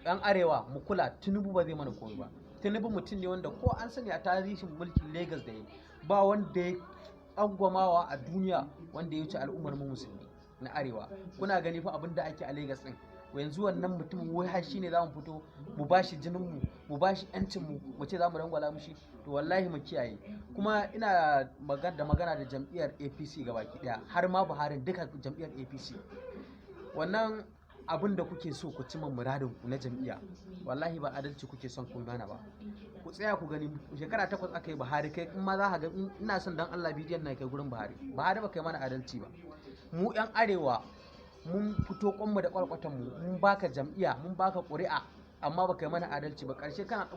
yan arewa mu kula, Tinubu ba zai mana komai ba. Tinubu mutum ne wanda ko an sani a tarihin mulkin Lagos da ya ba wanda ya angwamawa a duniya wanda ya wuce al'ummar mu musulmi na arewa. Kuna gani fa abin da ake a Lagos din, yanzu wannan mutum wai har shine zamu fito mu bashi jinin mu, mu bashi yancin mu ce zamu rangwala mushi? To wallahi mu kiyaye. Kuma ina magana da jam'iyyar APC gabaki daya, har ma Buhari, duka jam'iyyar APC. Wannan abin da kuke so ku cimma muradin ku na jam'iyya, wallahi ba adalci kuke son ku gana ba. Ku tsaya ku gani, shekara 8 aka yi Buhari, kai in ma za ka ga, ina son dan Allah bidiyon na kai gurin Buhari ba kai mana adalci ba. Mu yan arewa mun fito kwanmu da kwalkwatan mu, mun baka jam'iyya, mun baka ƙuri'a, amma baka yi mana adalci ba. Karshe ka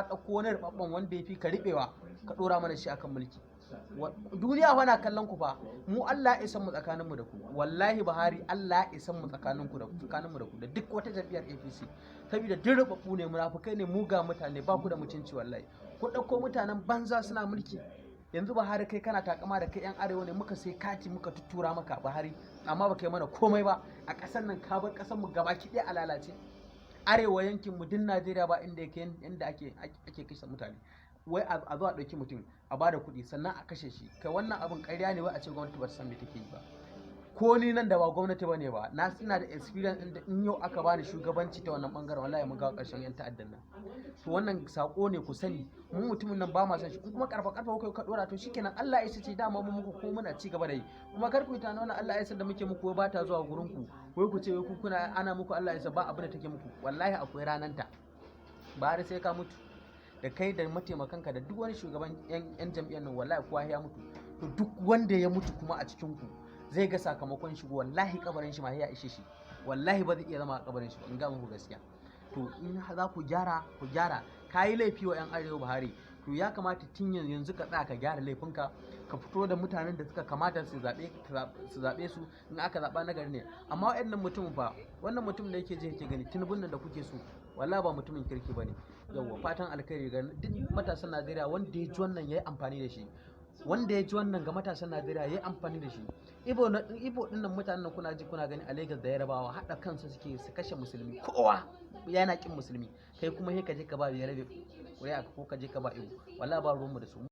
ɗauko wani rubabban wanda ya fi ka riɓewa ka ɗora mana shi akan mulki. Duniya fa na kallon ku fa. Mu Allah ya isan mu tsakanin mu da ku, wallahi Buhari Allah ya isan mu tsakanin mu da ku da duk wata jam'iyyar APC. Saboda duk rubabbu ne, munafukai ne, muga mutane, ba ku da mutunci wallahi. Ku ɗauko mutanen banza suna mulki. Yanzu Buhari kai kana takama da kai yan arewa ne, muka sai kati muka tuttura maka Buhari, amma baka yi mana komai ba. A ƙasar nan ka bar ƙasar mu gabaki ɗaya a lalace. Arewa yankin mu din Najeriya ba inda ake kashe mutane. Wai a zo a ɗauki mutum a bada kuɗi sannan a kashe shi. Kai wannan abin ƙarya ne, wai a ce gwamnati ba ta san me take yi ba. Ko ni nan da ba gwamnati bane ba, ina da experience inda in yau aka bani shugabanci ta wannan bangaren, wallahi mun ga ƙarshen yan ta'addan nan. To wannan sako ne ku sani, mu mutumin nan ba ma san shi. In kuma karfa kai ka dora, to shikenan, Allah ya sace dama mu muku ko muna ci gaba da yi. Kuma kar ku yi tana wannan Allah ya sa da muke muku ba ta zuwa gurin ku, wai ku ce wai ku kuna ana muku Allah ya sa ba abin da take muku. Wallahi akwai rananta, ba har sai ka mutu da kai da mataimakanka da duk wani shugaban yan jam'iyyar nan, wallahi kowa ya mutu. To duk wanda ya mutu kuma a cikin ku zai ga sakamakon shi, wallahi kabarin shi ma ya ishe shi, wallahi ba zai iya zama a kabarin shi ba, in ga muku gaskiya. To in za ku gyara, ka yi laifi wa yan arewa Buhari, to ya kamata tun yanzu ka tsaya ka gyara laifinka, ka fito da mutanen da suka kamata su zaɓe su, in aka zaɓa nagari ne. Amma waɗannan mutum fa, wannan mutum da yake je yake gani, Tinubun nan da kuke so, wallahi ba mutumin kirki bane. Yawwa, fatan alkhairi ga duk matasan Najeriya, wanda ya ji wannan yayi amfani da shi, wanda ya ji wannan ga matasan Najeriya yayi amfani da shi. Ibo din nan mutanen kuna ji kuna gani a Lagos da Yarabawa haɗa kansu suke su kashe musulmi, kowa yana kin musulmi. Kai kuma sai ka je ka ba Yarabe ƙuri'a ko ka je ka ba Ibo, wallahi ba ruwanmu da su.